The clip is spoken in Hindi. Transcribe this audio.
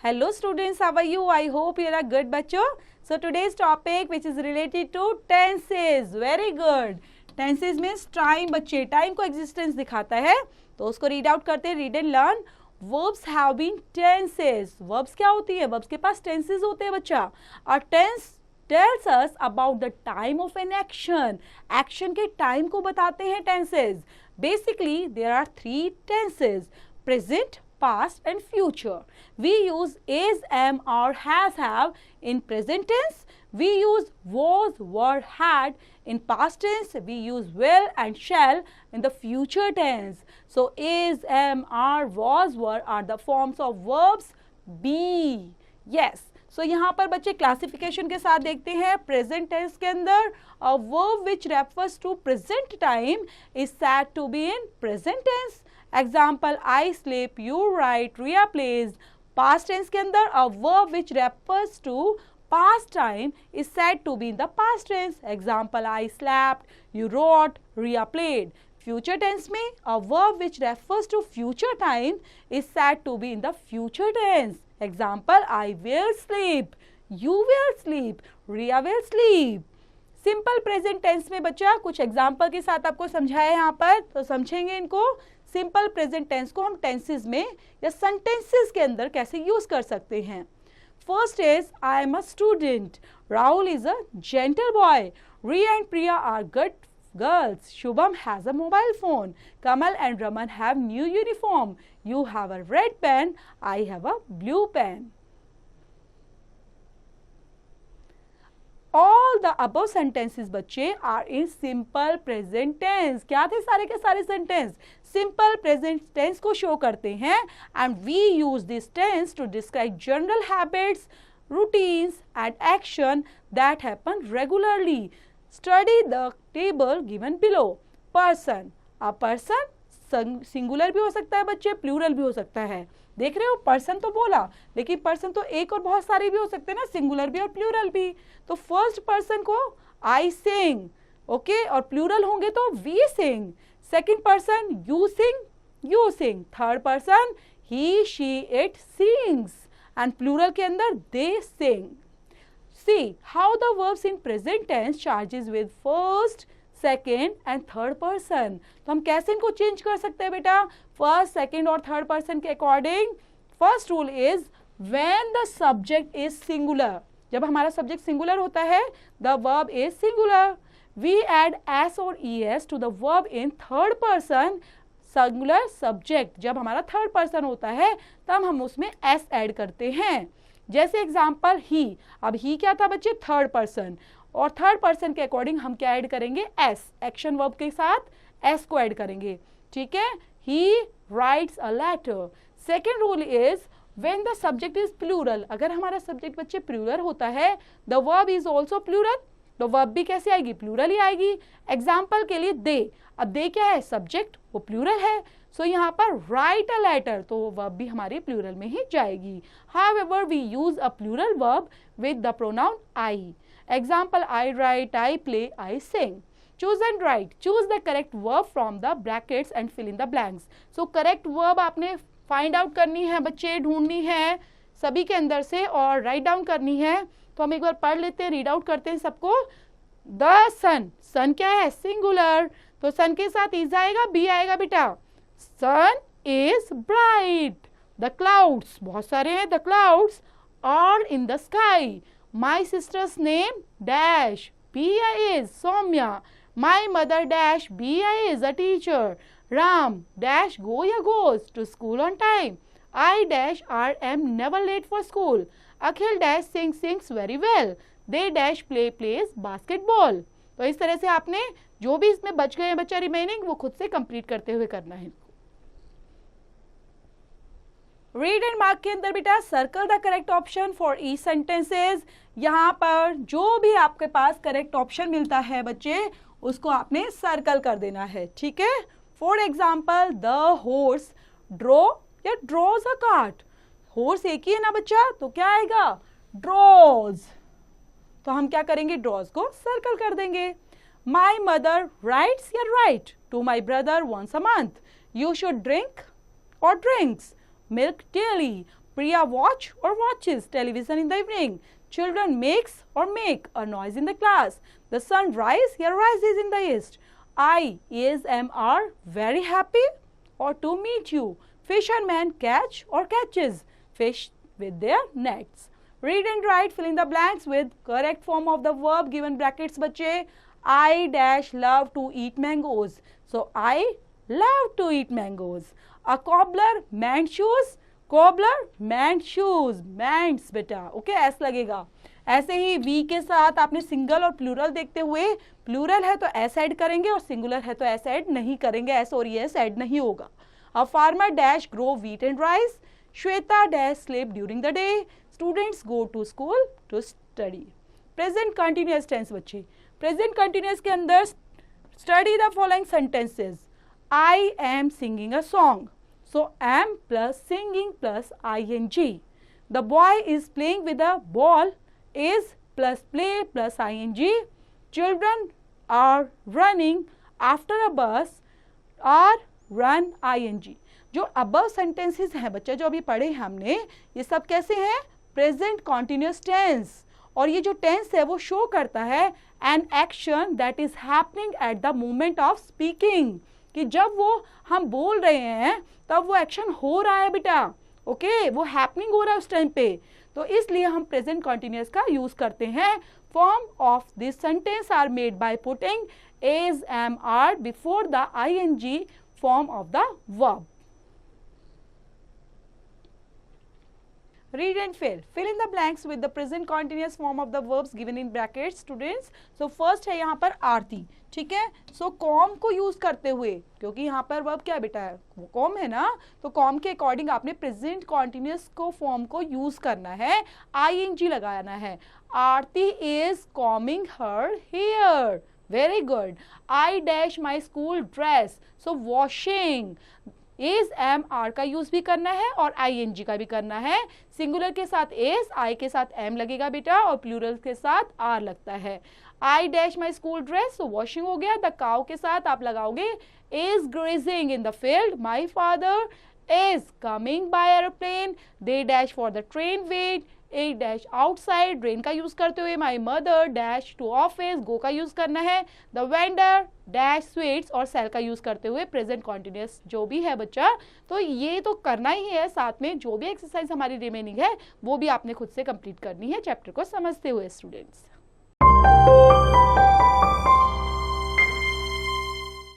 Hello students, how are you? I hope you are good बच्चों. So today's topic which is related to tenses. Very good. Tenses means time बच्चे, time को existence दिखाता है, तो उसको read out करते हैं, read and learn. Verbs have been tenses. Verbs क्या होती है? Verbs के पास tenses होते हैं बच्चा. और tense tells us about the time of an action. Action के time को बताते हैं tenses. Basically there are three tenses: present, past and future. We use is, am or has, have in present tense. We use was, were, had in past tense. We use will and shall in the future tense. So is, am, are, was, were are the forms of verbs be. Yes. So यहाँ पर बच्चे क्लासिफिकेशन के साथ देखते हैं. प्रेजेंट टेंस के अंदर a verb which refers to present time is said to be in present tense. Example, I sleep, you write, Riya plays. Past tense के अंदर a verb which refers to past time is said to be in the past tense. Example, I slept, you wrote, Riya played. Future tense में a verb which refers to future time is said to be in the future tense. Example, I will sleep, you will sleep, Riya will sleep. Simple present tense में बच्चा कुछ एग्जाम्पल के साथ आपको समझाया यहाँ पर, तो समझेंगे इनको. सिंपल प्रेजेंट टेंस को हम टेंसेस में या सेंटेंसेस के अंदर कैसे यूज कर सकते हैं. First is I am a student, Rahul is a gentle boy, Riya and Priya are good girls, Shubham has a mobile phone, Kamal and Raman have new uniform, you have a red pen, I have a blue pen. All the above sentences बच्चे are in simple present tense. क्या थे सारे के सारे सेंटेंस simple present tense को शो करते हैं, and we use this tense to describe general habits, routines and action that happen regularly. Study the table given below. Person, a person singular भी हो सकता है बच्चे, प्लूरल भी हो सकता है. देख रहे हो, पर्सन तो बोला, लेकिन पर्सन तो एक और बहुत सारे भी हो सकते हैं ना, सिंगुलर भी और प्लूरल भी. तो फर्स्ट पर्सन को आई सिंग, ओके, और प्लूरल होंगे तो we sing. Second person you sing. Third person he she it sings, and plural के अंदर दे सिंग. See how the verbs in present tense charges with first, second and third person. तो हम कैसे इनको चेंज कर सकते हैं बेटा, फर्स्ट, सेकेंड और थर्ड पर्सन के according. First rule is when the subject is singular. जब हमारा सब्जेक्ट सिंगुलर होता है, the verb is singular. We add s or es to the verb in third person. Singular subject जब हमारा थर्ड पर्सन होता है तब हम उसमें s ऐड करते हैं. जैसे एग्जाम्पल ही. अब ही क्या था बच्चे, थर्ड पर्सन, और थर्ड पर्सन के अकॉर्डिंग हम क्या ऐड करेंगे, एस. एक्शन वर्ब के साथ एस को ऐड करेंगे. ठीक है, he writes a letter. Second rule is when the subject is plural. अगर हमारा सब्जेक्ट बच्चे प्लूरल होता है, the verb is also plural, तो वर्ब भी कैसे आएगी, प्लूरल ही आएगी. एग्जाम्पल के लिए दे. अब दे क्या है, सब्जेक्ट, वो प्लूरल है. सो यहाँ पर राइट अ लेटर, तो वर्ब भी हमारी प्लूरल में ही जाएगी. However we use a plural verb with the pronoun I. Example, I write, I play, I sing. Choose and write. Choose the correct verb from the brackets and fill in the blanks. So correct verb आपने फाइंड आउट करनी है बच्चे, ढूंढनी है सभी के अंदर से और राइट डाउन करनी है. तो हम एक बार पढ़ लेते हैं, रीड आउट करते हैं सबको. द सन, सन क्या है, सिंगुलर, तो सन के साथ इज आएगा, बी आएगा बेटा. Sun is bright. The clouds, बहुत सारे हैं, the clouds are in the sky. My sister's name dash, Pia is Soumya. My mother dash, Bia is a teacher. Ram dash Goya goes to school on time. I dash am never late for school. Akhil dash sings very well. They dash plays basketball. तो इस तरह से आपने जो भी इसमें बच गए हैं बच्चा रिमेनिंग, वो खुद से कंप्लीट करते हुए करना है. रीड एंड मार्क के अंदर बेटा circle the correct option for E sentences. यहाँ पर जो भी आपके पास करेक्ट ऑप्शन मिलता है बच्चे, उसको आपने सर्कल कर देना है. ठीक है, for example the horse draw या ड्रॉज अ कार्ट. हॉर्स एक ही है ना बच्चा, तो क्या आएगा, ड्रॉज. तो हम क्या करेंगे, ड्रॉज को सर्कल कर देंगे. माई मदर राइट्स या write to my brother once a month. You should drink और drinks milk daily. Priya watch or watches television in the evening. Children makes or make a noise in the class. The sun rise, here rises in the east. I am very happy or to meet you. Fishermen catch or catches fish with their nets. Read and write, fill in the blanks with correct form of the verb given brackets बच्चे. I dash love to eat mangoes. So I love to eat mangoes. A cobbler mend shoes. Cobbler mend shoes. Mends बेटा, ओके ऐसा लगेगा. ऐसे ही वी के साथ आपने सिंगल और प्लूरल देखते हुए, प्लूरल है तो एस ऐड करेंगे और सिंगुलर है तो एस ऐड नहीं करेंगे, एस और एस ऐड नहीं होगा. A farmer dash grow wheat and rice. Shweta dash sleep during the day. Students go to school to study. Present continuous tense बच्चे. प्रेजेंट कंटिन्यूअस के अंदर study the following sentences. I am singing a song. So am plus singing plus ing. The boy is playing with a ball. is plus play plus ing. Children are running after a bus. are run ing. जो above sentences हैं बच्चा, जो अभी पढ़े हमने, ये सब कैसे हैं? Present continuous tense. और ये जो टेंस है वो शो करता है an action that is happening at the moment of speaking, कि जब वो हम बोल रहे हैं तब वो एक्शन हो रहा है बेटा. ओके, वो हैपनिंग हो रहा है उस टाइम पे. तो इसलिए हम प्रेजेंट कॉन्टिन्यूअस का यूज करते हैं. Form of this sentence are made by putting is, am, are before the ing form of the verb. Read and fill. Fill in the blanks with the present continuous form of the verbs given in brackets, students. So first है यहाँ पर आरती, ठीक है. So कॉम को यूज करते हुए, क्योंकि यहाँ पर वर्ब क्या बेटा है, वो कॉम है ना, तो कॉम के अकॉर्डिंग आपने प्रेजेंट कॉन्टिन्यूस को फॉर्म को यूज करना है, ing लगाना है. Aarti is coming her here. Very good. I dash my school dress. So washing. Is, am, are का यूज भी करना है और ing का भी करना है. सिंगुलर के साथ इज, आई के साथ एम लगेगा बेटा और प्लूरल के साथ आर लगता है. I dash my school dress, so washing हो गया. द काउ के साथ आप लगाओगे is grazing in the field. My father is coming by aeroplane. They dash for the train wait. A dash outside, rain का यूज करते हुए. My mother dash to office, go का यूज करना है. द वेंडर डैश स्वीट्स और सेल का यूज करते हुए प्रेजेंट कॉन्टिन्यूअस जो भी है बच्चा, तो ये तो करना ही है. साथ में जो भी एक्सरसाइज हमारी रिमेनिंग है वो भी आपने खुद से कंप्लीट करनी है चैप्टर को समझते हुए स्टूडेंट्स.